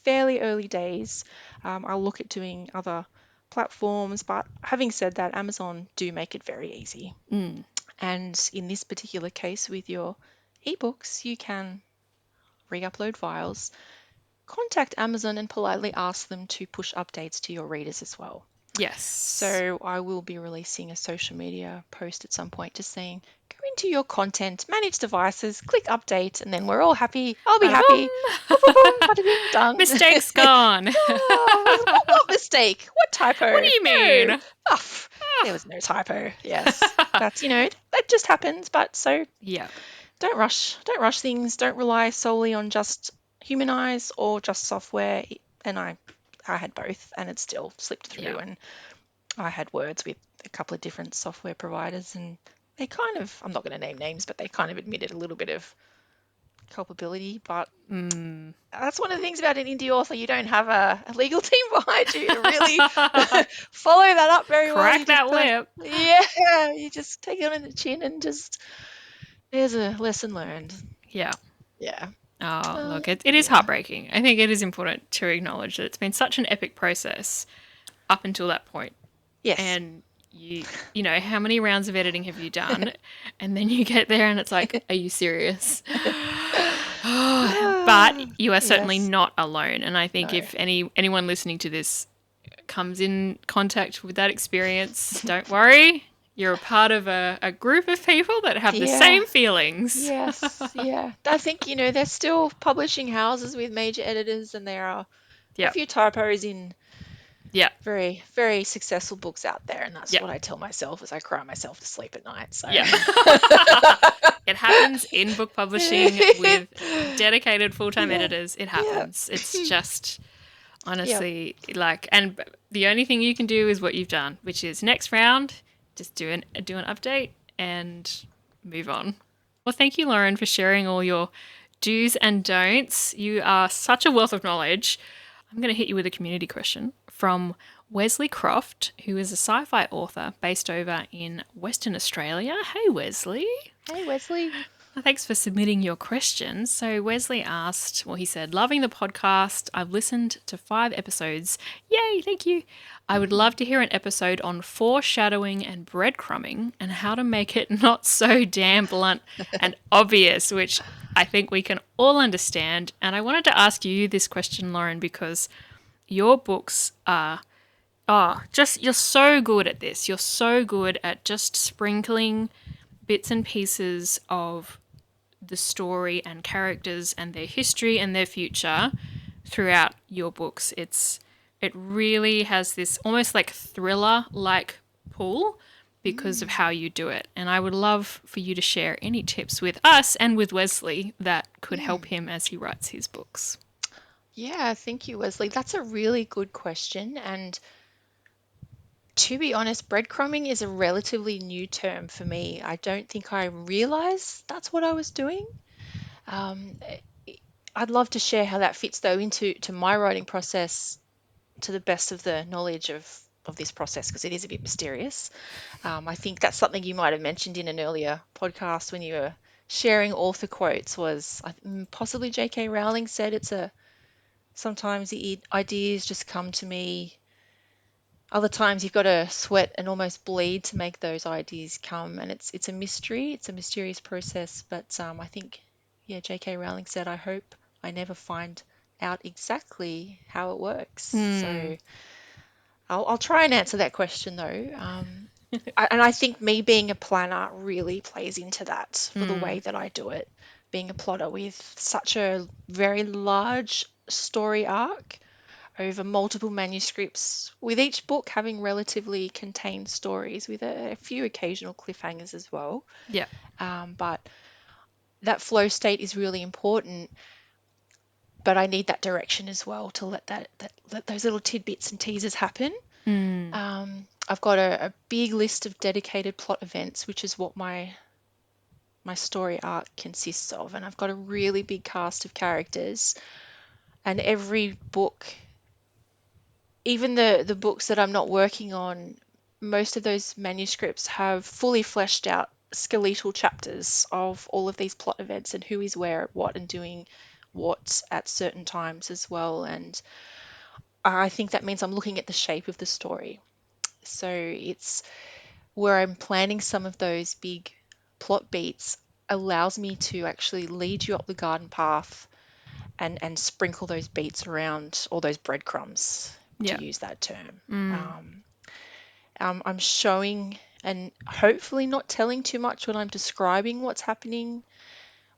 fairly early days. I'll look at doing other platforms, but having said that, Amazon do make it very easy. Mm. And in this particular case, with your ebooks, you can re-upload files, contact Amazon and politely ask them to push updates to your readers as well. Yes. So I will be releasing a social media post at some point just saying, go into your content, manage devices, click update, and then we're all happy. I'll be Bada happy. Boom, boom, boom, bada bing, done. Mistake's gone. Oh, what mistake? What typo? What do you No. mean? Oh, there was no typo. Yes. That's, that just happens. But so Yeah. don't rush things. Don't rely solely on just human eyes or just software. And I had both, and it still slipped through. Yeah. And I had words with a couple of different software providers, and they kind of, I'm not going to name names, but they kind of admitted a little bit of culpability. But Mm. that's one of the things about an indie author. You don't have a legal team behind you to really follow that up very well. You Crack just that kind whip. of, yeah, you just take it on the chin and just, there's a lesson learned. Yeah. Yeah. Oh, look, it is Yeah. heartbreaking. I think it is important to acknowledge that it's been such an epic process up until that point. Yes. And how many rounds of editing have you done? And then you get there and it's like, are you serious? But you are certainly Yes. not alone. And I think No. if anyone listening to this comes in contact with that experience, don't worry. You're a part of a group of people that have the Yeah. same feelings. Yes. Yeah. I think, there's still publishing houses with major editors, and there are a Yeah. few typos in Yeah. very, very successful books out there, and that's Yeah. what I tell myself as I cry myself to sleep at night. So Yeah. It happens in book publishing with dedicated full-time Yeah. editors. It happens. It's just Yep. honestly and the only thing you can do is what you've done, which is next round, just do an update and move on. Well, thank you, Loren, for sharing all your do's and don'ts. You are such a wealth of knowledge. I'm going to hit you with a community question from Wesley Croft, who is a sci-fi author based over in Western Australia. Hey, Wesley. Hey, Wesley. Thanks for submitting your questions. So Wesley asked, he said, loving the podcast. I've listened to 5 episodes. Yay, thank you. I would love to hear an episode on foreshadowing and breadcrumbing and how to make it not so damn blunt and obvious, which I think we can all understand. And I wanted to ask you this question, Loren, because your books are, you're so good at this. You're so good at just sprinkling bits and pieces of the story and characters and their history and their future throughout your books. It really has this almost like thriller-like pull because of how you do it. And I would love for you to share any tips with us and with Wesley that could help him as he writes his books. Yeah, thank you, Wesley. That's a really good question. And to be honest, breadcrumbing is a relatively new term for me. I don't think I realized that's what I was doing. Um, I'd love to share how that fits, though, into my writing process to the best of the knowledge of this process, because it is a bit mysterious. I think that's something you might have mentioned in an earlier podcast when you were sharing author quotes was possibly J.K. Rowling said sometimes the ideas just come to me. Other times you've got to sweat and almost bleed to make those ideas come, and it's a mystery. It's a mysterious process, but I think, yeah, J.K. Rowling said, "I hope I never find out exactly how it works." So I'll try and answer that question though. And I think me being a planner really plays into that for the way that I do it. Being a plotter with such a very large story arc over multiple manuscripts, with each book having relatively contained stories with a few occasional cliffhangers as well. Yeah. But that flow state is really important. But I need that direction as well to let those little tidbits and teasers happen. I've got a big list of dedicated plot events, which is what my story arc consists of, and I've got a really big cast of characters. And every book, even the books that I'm not working on, most of those manuscripts have fully fleshed out skeletal chapters of all of these plot events and who is where at what and doing what at certain times as well. And I think that means I'm looking at the shape of the story. So it's where I'm planning some of those big plot beats allows me to actually lead you up the garden path and sprinkle those beats around, or those breadcrumbs, to Yeah. use that term. I'm showing and hopefully not telling too much when I'm describing what's happening.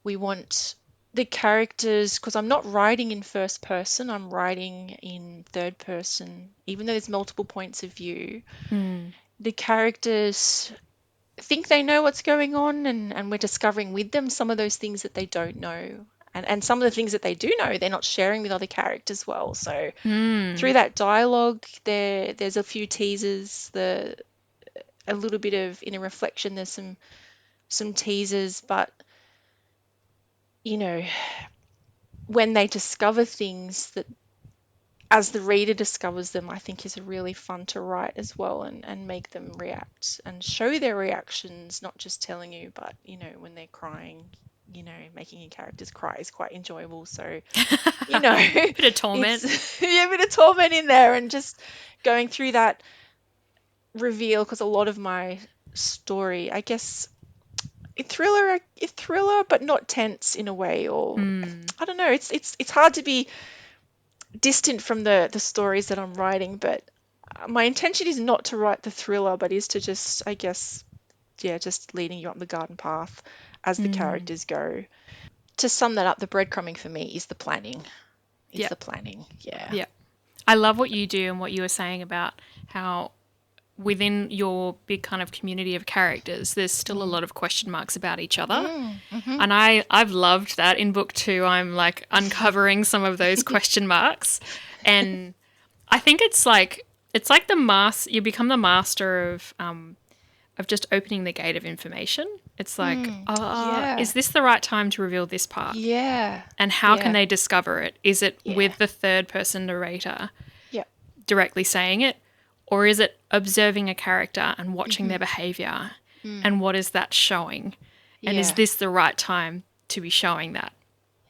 We want the characters, because I'm not writing in first person, I'm writing in third person, even though there's multiple points of view. The characters think they know what's going on, and we're discovering with them some of those things that they don't know. And some of the things that they do know, they're not sharing with other characters well. So through that dialogue, there's a few teasers, a little bit of inner reflection, there's some teasers, but you know, when they discover things that as the reader discovers them, I think is really fun to write as well, and make them react and show their reactions, not just telling you, but when they're crying, making your characters cry is quite enjoyable. So, you know, Bit of torment. it's yeah, a bit of torment in there, and just going through that reveal, because a lot of my story, I guess, thriller, but not tense in a way, or I don't know. It's hard to be distant from the stories that I'm writing, but my intention is not to write the thriller, but is to just, I guess, yeah, just leading you up the garden path as the characters go. To sum that up, the breadcrumbing for me is the planning. It's Yeah. the planning. Yeah. Yeah. I love what you do and what you were saying about how within your big kind of community of characters, there's still a lot of question marks about each other. And I've loved that in book 2. I'm like uncovering some of those question marks. And I think it's like you become the master of just opening the gate of information. It's like, Yeah. is this the right time to reveal this part? Yeah. And how can Yeah. they discover it? Is it Yeah. with the third person narrator Yeah. directly saying it? Or is it observing a character and watching their behavior? And what is that showing? And is Yeah. this the right time to be showing that?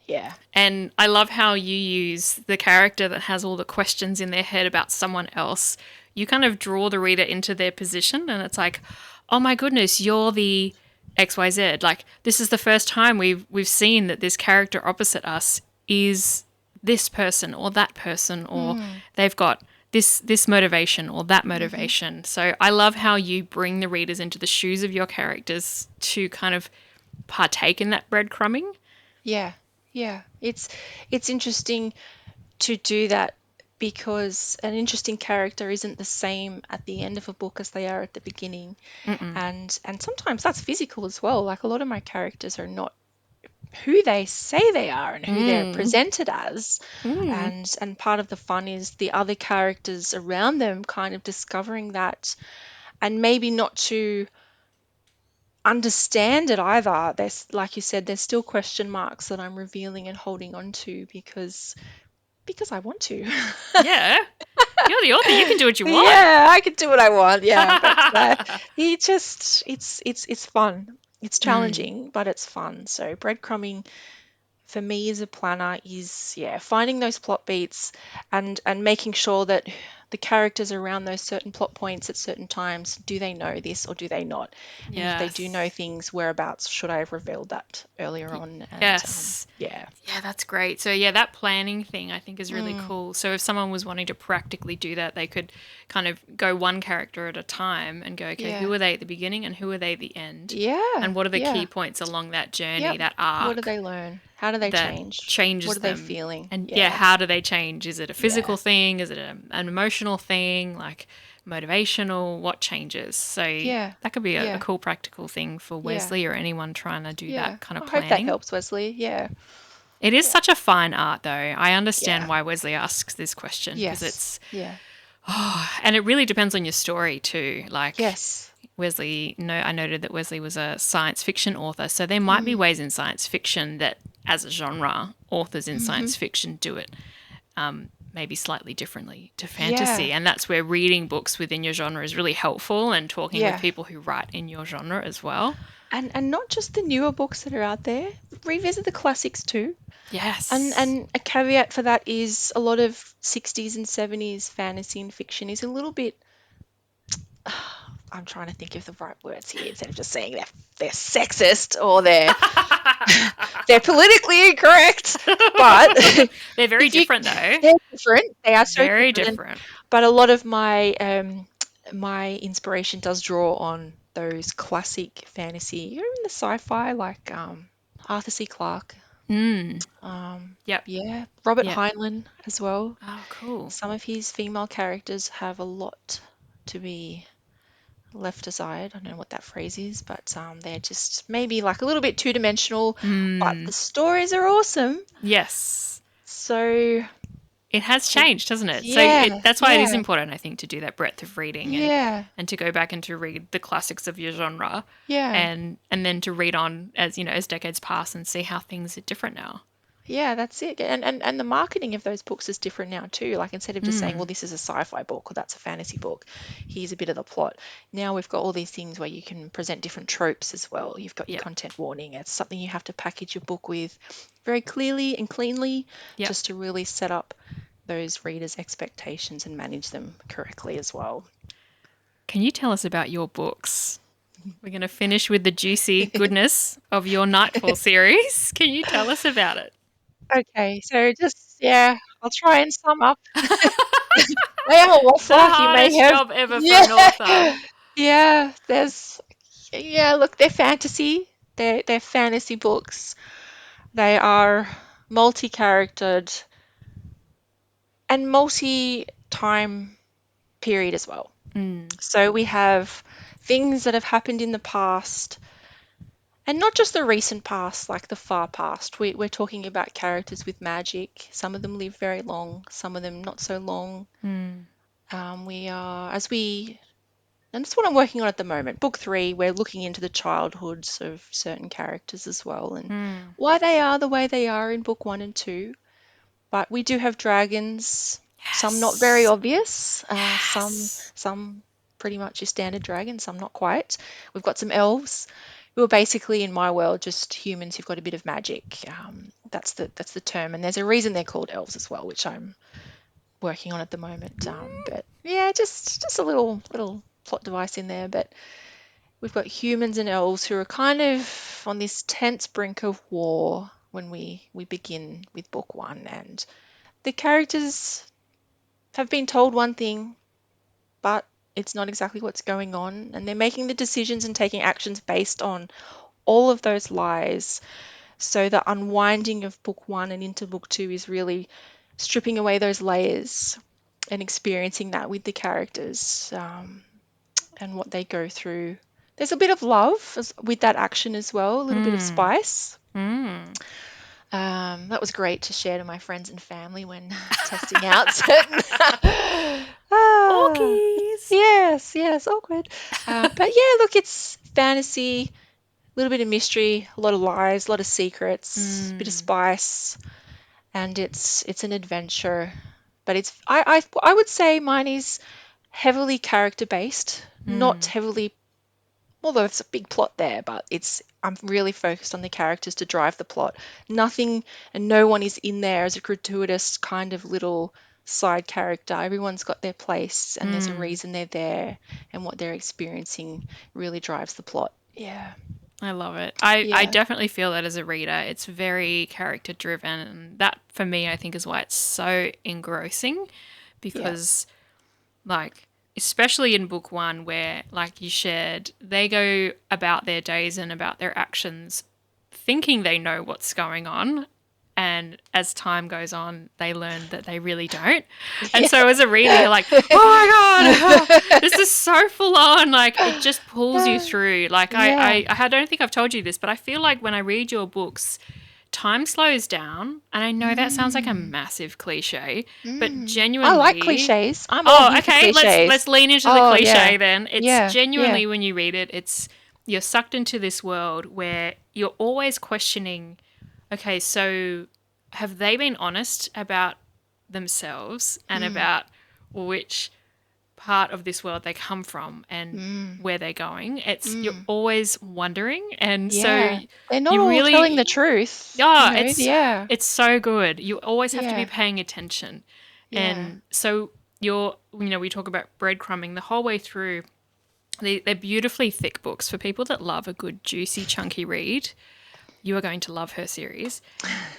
Yeah. And I love how you use the character that has all the questions in their head about someone else. You kind of draw the reader into their position, and it's like, oh my goodness, you're the XYZ. Like, this is the first time we've seen that this character opposite us is this person or that person, or they've got this motivation or that motivation. So I love how you bring the readers into the shoes of your characters to kind of partake in that breadcrumbing. Yeah. Yeah. It's interesting to do that, because an interesting character isn't the same at the end of a book as they are at the beginning. And sometimes that's physical as well. Like, a lot of my characters are not who they say they are and who they're presented as. And part of the fun is the other characters around them kind of discovering that, and maybe not to understand it either. There's, like you said, there's still question marks that I'm revealing and holding on to, because I want to. Yeah. You're the author. You can do what you want. Yeah, I can do what I want. Yeah, but it's fun. It's challenging, but it's fun. So breadcrumbing for me as a planner is, yeah, finding those plot beats, and making sure that the characters around those certain plot points at certain times, do they know this or do they not? And if they do know Yes. things, whereabouts should I have revealed that earlier on? And Yes. yeah. Yeah, that's great. So yeah, that planning thing I think is really cool. So if someone was wanting to practically do that, they could kind of go one character at a time and go, okay, Yeah. who are they at the beginning and who are they at the end? Yeah. And what are the key Yeah. points along that journey, Yep. that What do arc they learn? How do they that change? What changes are they them? feeling? And yeah, Yeah. how do they change? Is it a Yeah. physical thing? Is it an emotional thing? Like motivational? What changes? So Yeah. that could be a Yeah. cool practical thing for Yeah. Wesley or anyone trying to do Yeah. that kind of I hope that planning. helps, Wesley. Yeah. It is Yeah. such a fine art, though. I understand Yeah. why Wesley asks this question because Yes. Yeah. and it really depends on your story too. Like Yes. Wesley, no, I noted that Wesley was a science fiction author, so there might be ways in science fiction that, as a genre, authors in science fiction do it maybe slightly differently to Yeah. fantasy. And that's where reading books within your genre is really helpful, and talking with Yeah. people who write in your genre as well. And not just the newer books that are out there. Revisit the classics too. Yes. And a caveat for that is a lot of 60s and 70s fantasy and fiction is a little bit, I'm trying to think of the right words here instead of just saying they're sexist or they're politically incorrect. But They're very if you different though. they're different, they are so Very different. different. But a lot of my inspiration does draw on those classic fantasy, even the sci-fi like Arthur C. Clarke, Mm. Yep. yeah, Robert Yep. Heinlein as well. Oh, cool. Some of his female characters have a lot to be left aside. I don't know what that phrase is, but they're just maybe like a little bit two-dimensional, but the Mm. stories are awesome. Yes. So, It has changed, hasn't it? So yeah, that's why it is yeah, important, I think, to do that breadth of reading, yeah, and to go back and to read the classics of your genre, yeah. and then to read on as as decades pass and see how things are different now. Yeah, that's it. And the marketing of those books is different now too. Like instead of just saying, well, Mm. this is a sci-fi book or that's a fantasy book, here's a bit of the plot. Now we've got all these things where you can present different tropes as well. You've got your Yep. content warning. It's something you have to package your book with very clearly and cleanly, Yep. just to really set up those readers' expectations and manage them correctly as well. Can you tell us about your books? We're going to finish with the juicy goodness of your Nightfall series. Can you tell us about it? Okay, so just yeah, I'll try and sum up. I am a The waffler, you may hardest have. job ever for Yeah. an author. Yeah, look, they're fantasy. They're fantasy books. They are multi-charactered and multi-time period as well. Mm. So we have things that have happened in the past, and not just the recent past, like the far past. We're talking about characters with magic. Some of them live very long, some of them not so long. Mm. We are, and that's what I'm working on at the moment. Book three, we're looking into the childhoods of certain characters as well, and Mm. why they are the way they are in book one and two. But we do have dragons, some not very Yes. obvious, Yes. some pretty much your standard dragons, some not quite. We've got some elves who are basically in my world just humans who've got a bit of magic. That's the term, and there's a reason they're called elves as well, which I'm working on at the moment. But yeah, just a little plot device in there. But we've got humans and elves who are kind of on this tense brink of war when we begin with book one, and the characters have been told one thing, but it's not exactly what's going on, and they're making the decisions and taking actions based on all of those lies. So the unwinding of book one and into book two is really stripping away those layers and experiencing that with the characters, and what they go through. There's a bit of love with that action as well, a little bit of Mm. spice. Mm. That was great to share to my friends and family when testing out certain. ah, Orkies. yes, awkward. But yeah, look, it's fantasy, a little bit of mystery, a lot of lies, a lot of secrets, a bit of Mm. spice, and it's an adventure. But I would say mine is heavily character based, not Mm. heavily, although it's a big plot there, but I'm really focused on the characters to drive the plot. Nothing and no one is in there as a gratuitous kind of little side character. Everyone's got their place and there's a Mm. reason they're there, and what they're experiencing really drives the plot. Yeah. I love it. I Yeah. definitely feel that as a reader. It's very character driven. And that, for me, I think is why it's so engrossing. Yeah. Because, like, especially in book one, where, like you shared, they go about their days and about their actions thinking they know what's going on. And as time goes on, they learn that they really don't. And Yeah. so as a reader, you're like, oh my God, this is so full on. Like, it just pulls you through. Like, Yeah. I don't think I've told you this, but I feel like when I read your books, time slows down. And I know that sounds like a Mm. massive cliche, but I like genuinely, cliches. I'm all oh, here for okay, let's cliches. lean into the Oh, yeah. cliche then. It's Yeah. Yeah. genuinely, when you read it, you're sucked into this world where you're always questioning, okay, so have they been honest about themselves and about which part of this world they come from and where they're going. You're always wondering, and so they're not you all telling the really, truth, oh, yeah. it's so good. You always have to be Yeah. paying attention, Yeah. and so we talk about breadcrumbing the whole way through. They're beautifully thick books for people that love a good, juicy, chunky read. You are going to love her series.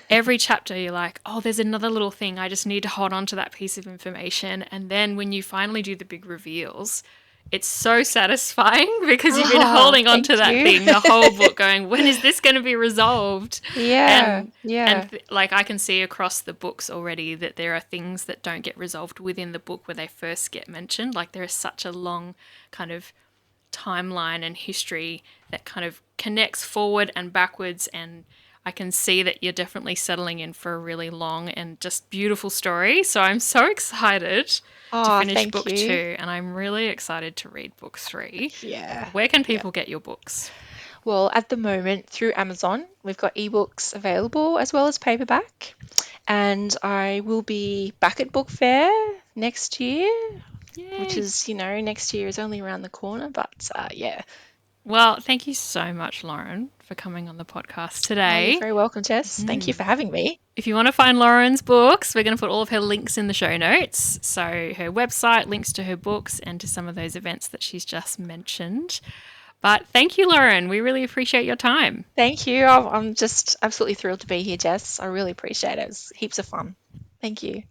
Every chapter you're like, oh, there's another little thing. I just need to hold on to that piece of information. And then when you finally do the big reveals, it's so satisfying because you've been holding on Thank to that you. thing the whole book going, when is this going to be resolved? Yeah. Like I can see across the books already that there are things that don't get resolved within the book where they first get mentioned. Like there is such a long kind of timeline and history that kind of connects forward and backwards, and I can see that you're definitely settling in for a really long and just beautiful story. So I'm so excited to finish Thank book you. 2, and I'm really excited to read book 3. Yeah. Where can people get your books? Well, at the moment through Amazon, we've got ebooks available as well as paperback. And I will be back at Book Fair next year, which Yay. is, next year is only around the corner, but yeah. Well, thank you so much, Loren, for coming on the podcast Oh, today. you're very welcome, Jess. Thank you for having me. If you want to find Lauren's books, we're going to put all of her links in the show notes. So her website, links to her books, and to some of those events that she's just mentioned. But thank you, Loren. We really appreciate your time. Thank you. I'm just absolutely thrilled to be here, Jess. I really appreciate it. It was heaps of fun. Thank you.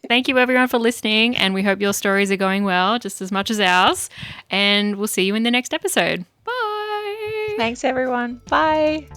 Thank you, everyone, for listening. And we hope your stories are going well just as much as ours. And we'll see you in the next episode. Bye. Thanks, everyone. Bye.